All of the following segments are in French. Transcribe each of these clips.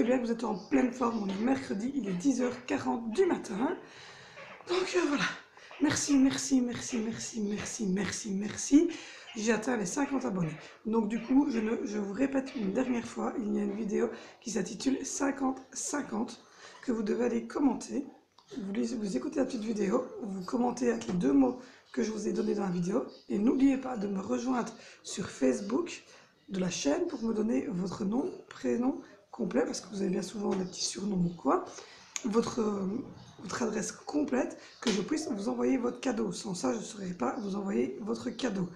bien, que vous êtes en pleine forme. On est mercredi, il est 10h40 du matin. Donc voilà. Merci, merci, merci, merci, merci, merci, merci. J'ai atteint les 50 abonnés. Donc du coup, je vous répète une dernière fois, il y a une vidéo qui s'intitule 50-50 que vous devez aller commenter. Vous écoutez la petite vidéo, vous commentez avec les 2 mots que je vous ai donnés dans la vidéo. Et n'oubliez pas de me rejoindre sur Facebook de la chaîne pour me donner votre nom, prénom complet, parce que vous avez bien souvent des petits surnoms ou quoi. Votre adresse complète, que je puisse vous envoyer votre cadeau. Sans ça, je ne saurais pas vous envoyer votre cadeau.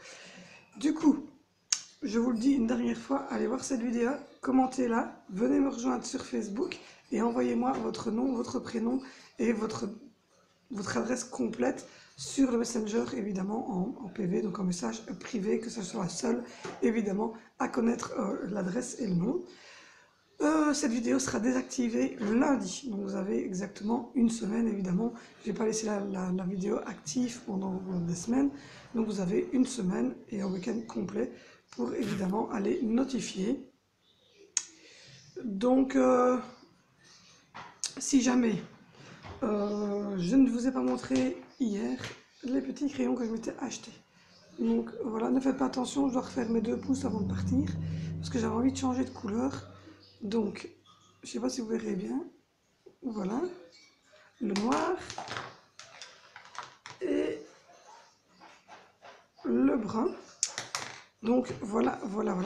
Du coup, je vous le dis une dernière fois, allez voir cette vidéo, commentez-la, venez me rejoindre sur Facebook et envoyez-moi votre nom, votre prénom et votre adresse complète sur le Messenger, évidemment en PV, donc en message privé, que ce soit la seule, évidemment, à connaître l'adresse et le nom. Cette vidéo sera désactivée lundi, donc vous avez exactement une semaine, évidemment. Je n'ai pas laissé la vidéo active pendant des semaines, donc vous avez une semaine et un week-end complet pour évidemment aller notifier. Donc, si jamais je ne vous ai pas montré hier les petits crayons que je m'étais achetés. Donc voilà, ne faites pas attention, je dois refaire mes 2 pouces avant de partir, parce que j'avais envie de changer de couleur. Donc, je ne sais pas si vous verrez bien, voilà, le noir et le brun. Donc voilà,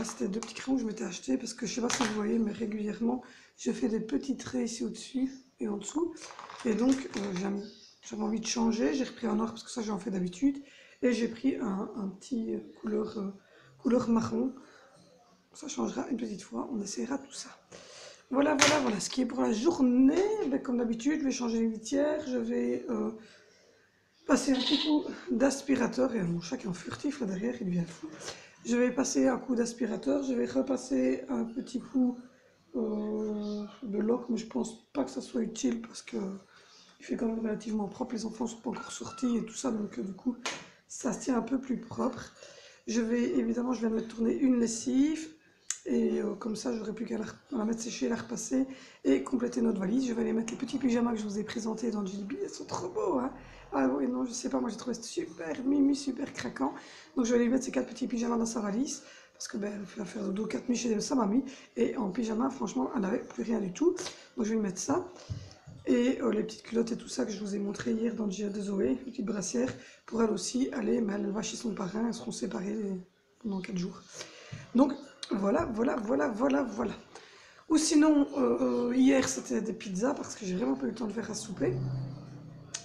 c'était 2 petits crayons que je m'étais acheté, parce que je ne sais pas si vous voyez, mais régulièrement, je fais des petits traits ici au-dessus et en dessous. Et donc, j'avais envie de changer, j'ai repris un noir, parce que ça j'en fais d'habitude, et j'ai pris un petit couleur marron. Ça changera une petite fois, on essaiera tout ça. Voilà, ce qui est pour la journée. Ben, comme d'habitude, je vais changer les litières, je vais passer un petit coup d'aspirateur, et mon chat qui est en furtif là derrière, il devient fou. Je vais passer un coup d'aspirateur, je vais repasser un petit coup de loc, mais je pense pas que ça soit utile, parce que il fait quand même relativement propre, les enfants sont pas encore sortis et tout ça, donc du coup, ça se tient un peu plus propre. Je vais mettre tourner une lessive, et comme ça, j'aurai plus qu'à la mettre sécher, la repasser et compléter notre valise. Je vais aller mettre les petits pyjamas que je vous ai présentés dans JB. Ils sont trop beaux, hein. Ah oui, non, je sais pas, moi j'ai trouvé super mimi, super craquant. Donc je vais aller mettre ces 4 petits pyjamas dans sa valise, parce que ben, elle va faire dodo 4 nuits chez sa mamie. Et en pyjama, franchement, elle n'avait plus rien du tout. Donc je vais lui mettre ça. Et les petites culottes et tout ça que je vous ai montré hier dans le GA de Zoé, les petites brassières, pour elle aussi aller, mais elle va chez son parrain, elles seront séparées pendant 4 jours. Donc voilà. Ou sinon, hier c'était des pizzas, parce que j'ai vraiment pas eu le temps de faire à souper.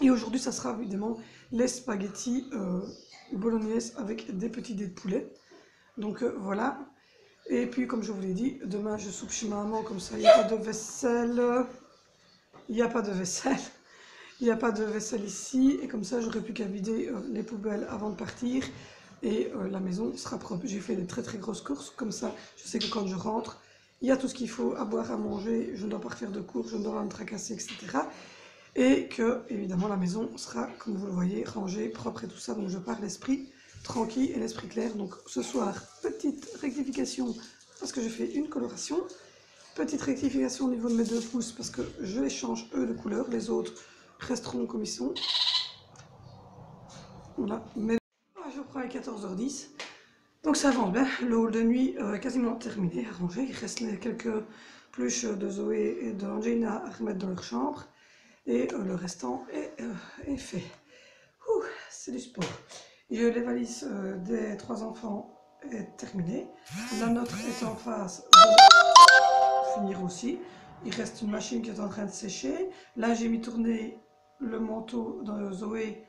Et aujourd'hui ça sera évidemment les spaghettis bolognaise avec des petits dés de poulet. Donc voilà. Et puis comme je vous l'ai dit, demain je soupe chez ma maman, comme ça il n'y a pas de vaisselle. Il n'y a pas de vaisselle ici, et comme ça j'aurai plus qu'à vider les poubelles avant de partir, et la maison sera propre. J'ai fait des très grosses courses, comme ça je sais que quand je rentre, il y a tout ce qu'il faut à boire, à manger, je ne dois pas refaire de courses, je ne dois pas me tracasser, etc. Et que évidemment la maison sera, comme vous le voyez, rangée, propre et tout ça, donc je pars l'esprit tranquille et l'esprit clair. Donc ce soir, petite rectification, parce que je fais une coloration. Petite rectification au niveau de mes 2 pouces, parce que je les change eux de couleur, les autres resteront comme ils sont. Voilà, mais je reprends à 14h10. Donc ça avance bien, le hall de nuit est quasiment terminé, arrangé. Il reste les quelques pluches de Zoé et d'Angelina à remettre dans leur chambre. Et le restant est fait. C'est du sport. Et les valises des 3 enfants est terminée. La nôtre est en phase de finir aussi. Il reste une machine qui est en train de sécher. Là, j'ai mis tourner le manteau de Zoé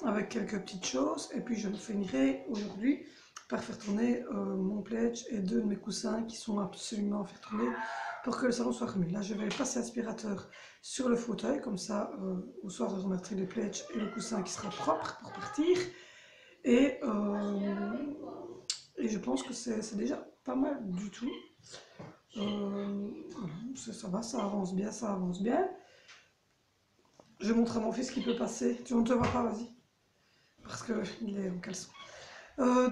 avec quelques petites choses. Et puis, je finirai aujourd'hui par faire tourner mon pledge et 2 de mes coussins qui sont absolument à faire tourner pour que le salon soit remis. Là, je vais passer l'aspirateur sur le fauteuil. Comme ça, au soir, je remettrai les pledges et le coussin qui sera propre pour partir. Et je pense que c'est déjà pas mal du tout. Ça va, ça avance bien. Je montre à mon fils qui peut passer. Tu ne te vois pas, vas-y. Parce qu'il est en caleçon.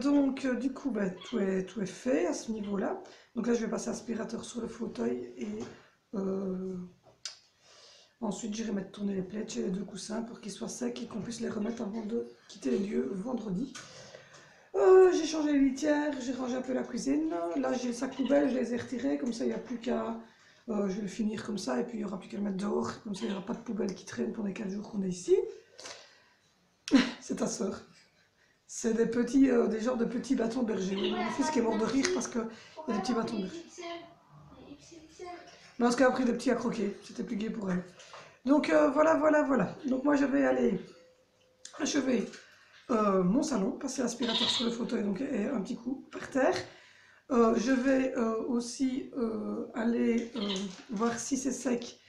Donc, du coup, tout est fait à ce niveau-là. Donc là, je vais passer l'aspirateur sur le fauteuil et Ensuite, j'irai mettre tourner les plaids chez les 2 coussins pour qu'ils soient secs et qu'on puisse les remettre avant de quitter les lieux vendredi. J'ai changé les litières, j'ai rangé un peu la cuisine. Là, j'ai le sac poubelle, je les ai retirés, comme ça, il n'y a plus qu'à... je vais le finir comme ça, et puis il n'y aura plus qu'à le mettre dehors. Comme ça, il n'y aura pas de poubelle qui traîne pendant les 4 jours qu'on est ici. C'est ta soeur. C'est des petits, des genres de petits bâtons berger. Mon fils qui est mort de rire parce qu'il y a des petits bâtons berger. Parce qu'elle a pris des petits à croquer, c'était plus gai pour elle. Donc voilà. Donc moi je vais aller achever mon salon, passer l'aspirateur sur le fauteuil donc, et un petit coup par terre. Je vais aussi aller voir si c'est sec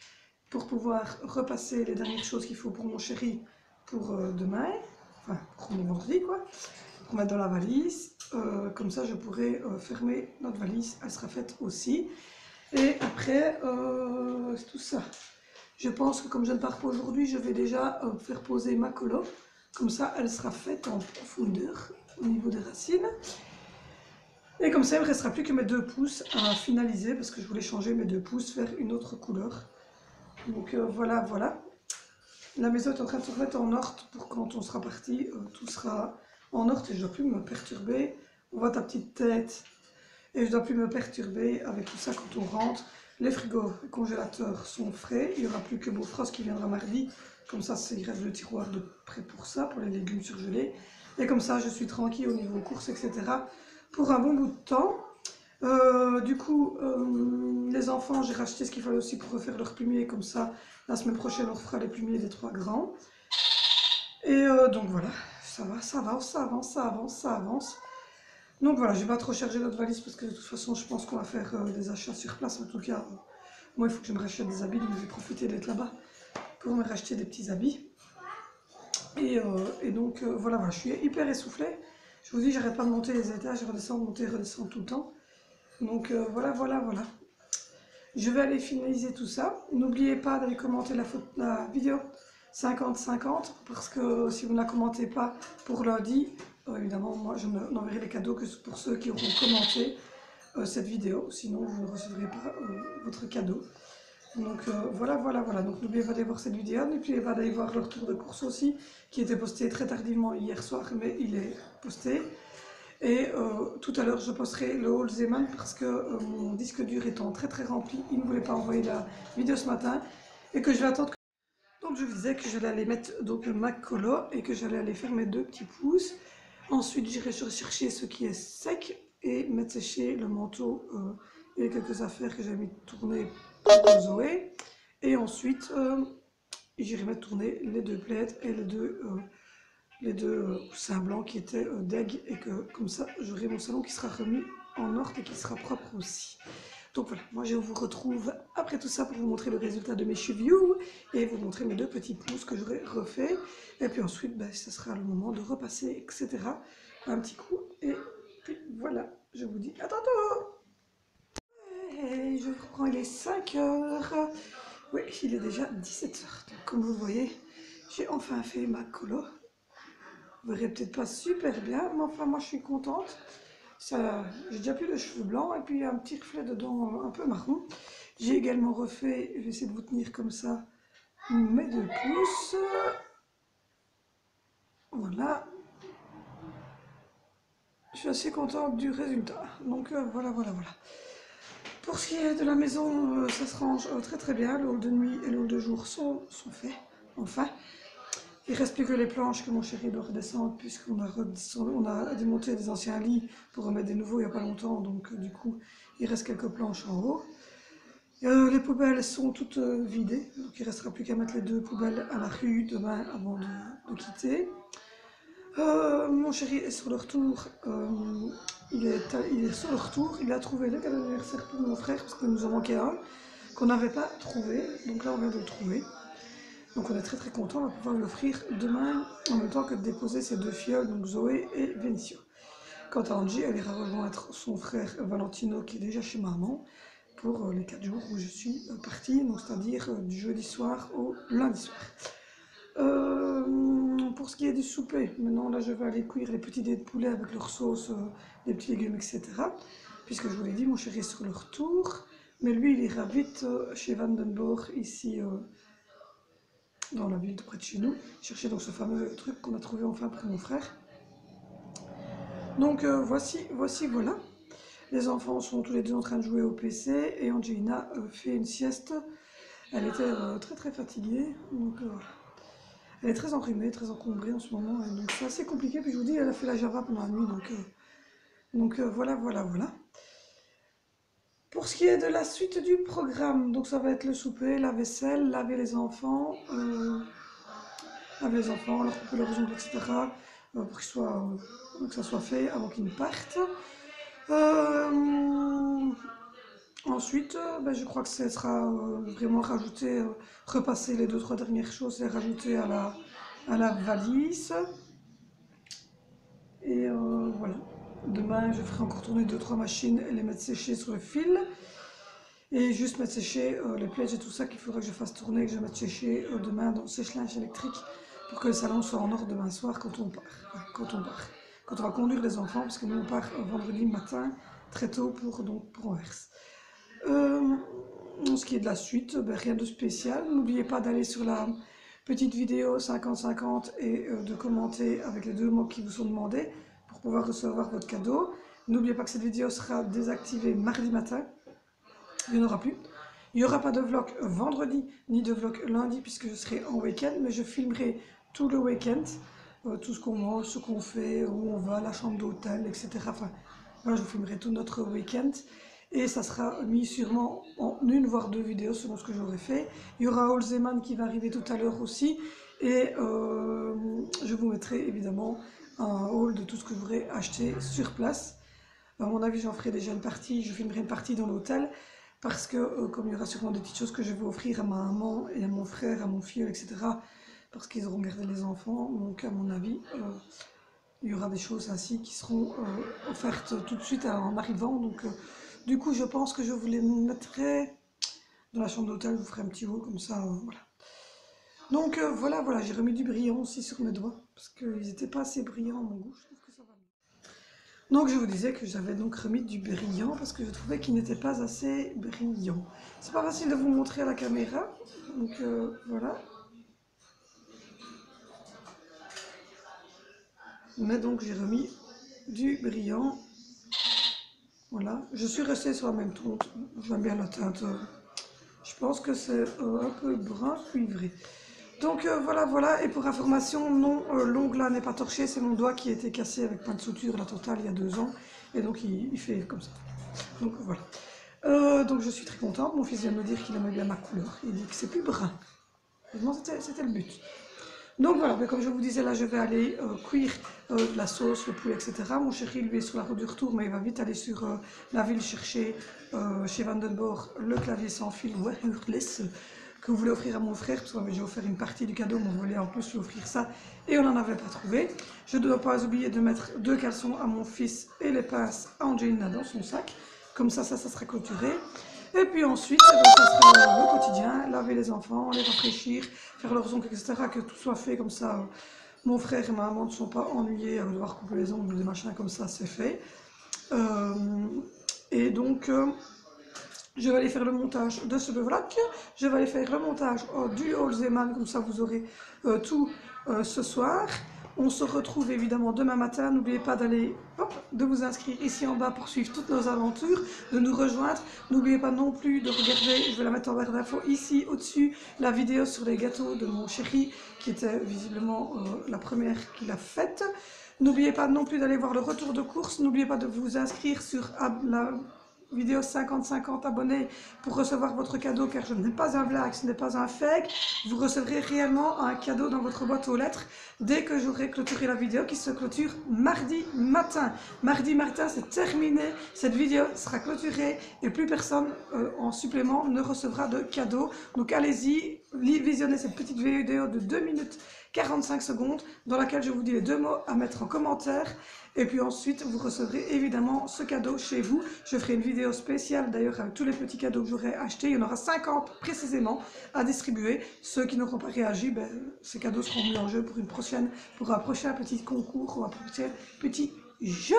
pour pouvoir repasser les dernières choses qu'il faut pour mon chéri pour demain, enfin pour mon vendredi quoi, pour mettre dans la valise. Comme ça je pourrai fermer notre valise, elle sera faite aussi. Et après, c'est tout ça. Je pense que comme je ne pars pas aujourd'hui, je vais déjà faire poser ma colo. Comme ça, elle sera faite en profondeur au niveau des racines. Et comme ça, il ne me restera plus que mes 2 pouces à finaliser parce que je voulais changer mes 2 pouces, faire une autre couleur. Donc voilà. La maison est en train de se remettre en ordre pour quand on sera parti, tout sera en ordre et je ne dois plus me perturber. On voit ta petite tête. Et je ne dois plus me perturber avec tout ça quand on rentre. Les frigos, les congélateurs sont frais. Il n'y aura plus que Beaufrost qui viendra mardi. Comme ça, il reste le tiroir de prêt pour ça, pour les légumes surgelés. Et comme ça, je suis tranquille au niveau courses, etc. pour un bon bout de temps. Du coup, les enfants, j'ai racheté ce qu'il fallait aussi pour refaire leurs plumiers. Comme ça, la semaine prochaine, on refera les plumiers des 3 grands. Et donc voilà, ça avance. Donc voilà, je vais pas trop charger notre valise parce que de toute façon, je pense qu'on va faire des achats sur place. En tout cas, moi, il faut que je me rachète des habits, donc je vais profiter d'être là-bas pour me racheter des petits habits. Et donc voilà, je suis hyper essoufflée. Je vous dis, j'arrête pas de monter les étages, redescendre tout le temps. Donc voilà. Je vais aller finaliser tout ça. N'oubliez pas d'aller commenter la vidéo 50-50 parce que si vous ne la commentez pas pour lundi, évidemment, moi je n'enverrai les cadeaux que pour ceux qui auront commenté cette vidéo. Sinon, vous ne recevrez pas votre cadeau. Donc voilà. Donc n'oubliez pas d'aller voir cette vidéo. N'oubliez pas d'aller voir le retour de course aussi, qui était posté très tardivement hier soir, mais il est posté. Et tout à l'heure, je posterai le haul Zeman parce que mon disque dur étant très rempli, il ne voulait pas envoyer la vidéo ce matin et que je vais attendre. Donc je vous disais que j'allais aller mettre donc, ma colo et que j'allais aller faire mes 2 petits pouces. Ensuite, j'irai chercher ce qui est sec et mettre sécher le manteau et quelques affaires que j'avais mis tourner pour Zoé. Et ensuite, j'irai mettre tourner les 2 plaids et les 2 coussins blancs qui étaient deg et que comme ça j'aurai mon salon qui sera remis en ordre et qui sera propre aussi. Donc voilà, moi je vous retrouve après tout ça pour vous montrer le résultat de mes cheveux et vous montrer mes 2 petits pouces que j'aurai refait. Et puis ensuite, ce sera le moment de repasser, etc. Un petit coup. Et puis voilà, je vous dis à tantôt. Et je reprends, il est 5 h. Oui, il est déjà 17 h. Donc, comme vous le voyez, j'ai enfin fait ma colo. Vous verrez peut-être pas super bien, mais enfin moi je suis contente. J'ai déjà plus de cheveux blancs et puis un petit reflet dedans un peu marron. J'ai également refait, je vais essayer de vous tenir comme ça, mes 2 pouces. Voilà. Je suis assez contente du résultat. Donc voilà. Pour ce qui est de la maison, ça se range très bien. Le hall de nuit et le hall de jour sont faits, enfin. Il ne reste plus que les planches que mon chéri doit redescendre puisqu'on a démonté des anciens lits pour remettre des nouveaux il n'y a pas longtemps. Donc du coup, il reste quelques planches en haut. Les poubelles sont toutes vidées. Donc il ne restera plus qu'à mettre les 2 poubelles à la rue demain avant de quitter. Mon chéri est sur le retour. Il est sur le retour. Il a trouvé le cadeau d'anniversaire pour mon frère parce qu'il nous en manquait un qu'on n'avait pas trouvé. Donc là, on vient de le trouver. Donc on est très content, on va pouvoir l'offrir demain en même temps que de déposer ces 2 filleuls, donc Zoé et Venicio. Quant à Angie, elle ira rejoindre son frère Valentino qui est déjà chez maman pour les 4 jours où je suis partie, donc c'est-à-dire du jeudi soir au lundi soir. Pour ce qui est du souper, maintenant là je vais aller cuire les petits dés de poulet avec leur sauce, les petits légumes, etc. Puisque je vous l'ai dit, mon chéri est sur le retour. Mais lui, il ira vite chez Vandenborg, ici dans la ville de près de chez nous, chercher donc ce fameux truc qu'on a trouvé enfin pour mon frère. Donc voilà. Les enfants sont tous les deux en train de jouer au PC et Angelina fait une sieste. Elle était très très fatiguée, donc voilà. Elle est très enrhumée, très encombrée en ce moment, et donc c'est assez compliqué. Puis je vous dis, elle a fait la Java pendant la nuit, donc voilà. Pour ce qui est de la suite du programme, donc ça va être le souper, la vaisselle, leur couper leurs ongles, etc. Pour que ça soit fait avant qu'ils ne partent. Ensuite, je crois que ce sera vraiment repasser les 2-3 dernières choses et rajouter à la valise. Et voilà. Demain, je ferai encore tourner 2-3 machines et les mettre sécher sur le fil. Et juste mettre sécher les pièges et tout ça qu'il faudra que je fasse tourner, que je mette sécher demain dans le sèche-linge électrique pour que le salon soit en ordre demain soir quand on part. Quand on va conduire les enfants, parce que nous on part vendredi matin très tôt pour Anvers. Ce qui est de la suite, rien de spécial. N'oubliez pas d'aller sur la petite vidéo 50-50 et de commenter avec les 2 mots qui vous sont demandés pour pouvoir recevoir votre cadeau. N'oubliez pas que cette vidéo sera désactivée mardi matin. Il n'y en aura plus. Il n'y aura pas de vlog vendredi ni de vlog lundi puisque je serai en week-end, mais je filmerai tout le week-end, tout ce qu'on mange, ce qu'on fait, où on va, la chambre d'hôtel, etc. Enfin, voilà, je vous filmerai tout notre week-end et ça sera mis sûrement en 1 voire 2 vidéos selon ce que j'aurai fait. Il y aura Olzeman qui va arriver tout à l'heure aussi et je vous mettrai évidemment un haul de tout ce que j'aurai acheté sur place. À mon avis, j'en ferai déjà une partie, je filmerai une partie dans l'hôtel. Parce que comme il y aura sûrement des petites choses que je vais offrir à ma maman et à mon frère, à mon filleul, etc. Parce qu'ils auront gardé les enfants, donc à mon avis, il y aura des choses ainsi qui seront offertes tout de suite en arrivant. Donc du coup, je pense que je vous les mettrai dans la chambre d'hôtel, je vous ferai un petit haut comme ça, voilà. Donc voilà, j'ai remis du brillant aussi sur mes doigts, parce qu'ils n'étaient pas assez brillants à mon goût, je trouve que ça va. Donc je vous disais que j'avais donc remis du brillant parce que je trouvais qu'il n'était pas assez brillant. C'est pas facile de vous montrer à la caméra, donc voilà. Mais donc j'ai remis du brillant. Voilà, je suis restée sur la même teinte, j'aime bien la teinte. Je pense que c'est un peu brun cuivré. Donc voilà, et pour information, non, l'ongle là n'est pas torché, c'est mon doigt qui a été cassé avec plein de suture, la totale, il y a 2 ans, et donc il fait comme ça. Donc voilà. Donc je suis très contente, mon fils vient de me dire qu'il aimait bien ma couleur, il dit que c'est plus brun. Évidemment, c'était le but. Donc voilà, mais comme je vous disais, là je vais aller cuire la sauce, le poulet, etc. Mon chéri lui est sur la route du retour, mais il va vite aller sur la ville chercher chez Vandenborg le clavier sans fil wireless que vous voulez offrir à mon frère, parce que j'ai offert une partie du cadeau, mais on voulait en plus lui offrir ça, et on n'en avait pas trouvé. Je ne dois pas oublier de mettre 2 caleçons à mon fils et les pinces à Angelina dans son sac, comme ça sera clôturé. Et puis ensuite, ça sera le quotidien, laver les enfants, les rafraîchir, faire leurs ongles, etc., que tout soit fait comme ça. Mon frère et ma maman ne sont pas ennuyés à devoir couper les ongles ou des machins comme ça, c'est fait. Et donc... je vais aller faire le montage de ce vlog, je vais aller faire le montage du Olzeman, comme ça vous aurez tout ce soir. On se retrouve évidemment demain matin, n'oubliez pas de vous inscrire ici en bas pour suivre toutes nos aventures, de nous rejoindre. N'oubliez pas non plus de regarder, je vais la mettre en barre d'infos ici au-dessus, la vidéo sur les gâteaux de mon chéri, qui était visiblement la première qu'il a faite. N'oubliez pas non plus d'aller voir le retour de course, n'oubliez pas de vous inscrire sur la vidéo 50-50 abonnés pour recevoir votre cadeau, car je n'ai pas un blague, ce n'est pas un fake. Vous recevrez réellement un cadeau dans votre boîte aux lettres dès que j'aurai clôturé la vidéo qui se clôture mardi matin. Mardi matin, c'est terminé, cette vidéo sera clôturée et plus personne en supplément ne recevra de cadeau. Donc allez-y, visionnez cette petite vidéo de 2 minutes 45 secondes dans laquelle je vous dis les 2 mots à mettre en commentaire. Et puis ensuite, vous recevrez évidemment ce cadeau chez vous. Je ferai une vidéo spéciale d'ailleurs avec tous les petits cadeaux que j'aurai achetés. Il y en aura 50 précisément à distribuer. Ceux qui n'auront pas réagi, ces cadeaux seront mis en jeu pour un prochain petit concours ou un prochain petit jeu.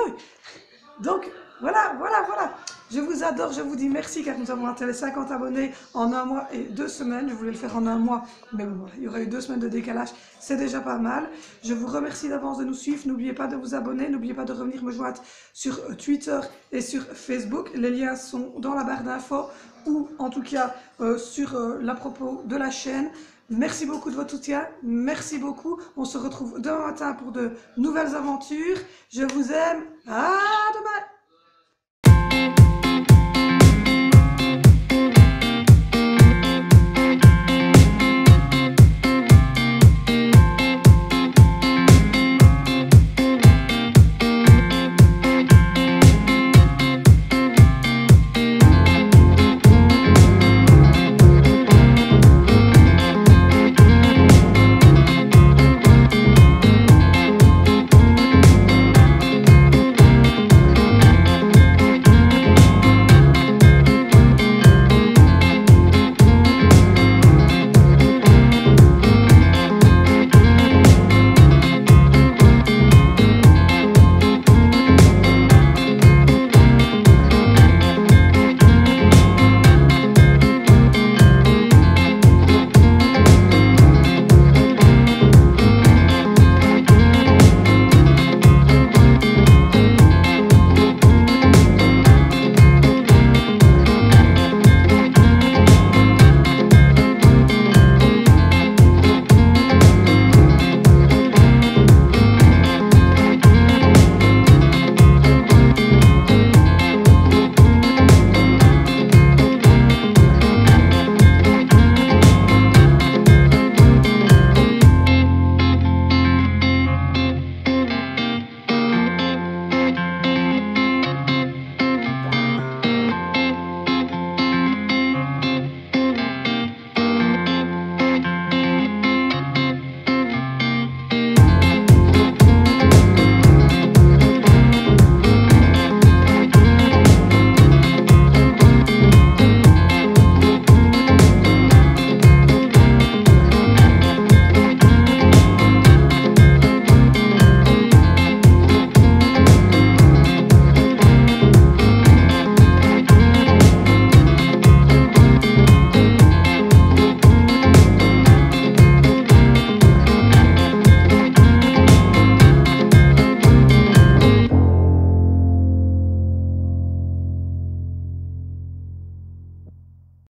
Donc Voilà, voilà, voilà. Je vous adore, je vous dis merci car nous avons atteint les 50 abonnés en 1 mois et 2 semaines. Je voulais le faire en 1 mois, mais bon, voilà, il y aurait eu 2 semaines de décalage. C'est déjà pas mal. Je vous remercie d'avance de nous suivre. N'oubliez pas de vous abonner. N'oubliez pas de revenir me joindre sur Twitter et sur Facebook. Les liens sont dans la barre d'infos ou en tout cas sur la propos de la chaîne. Merci beaucoup de votre soutien. Merci beaucoup. On se retrouve demain matin pour de nouvelles aventures. Je vous aime. À demain.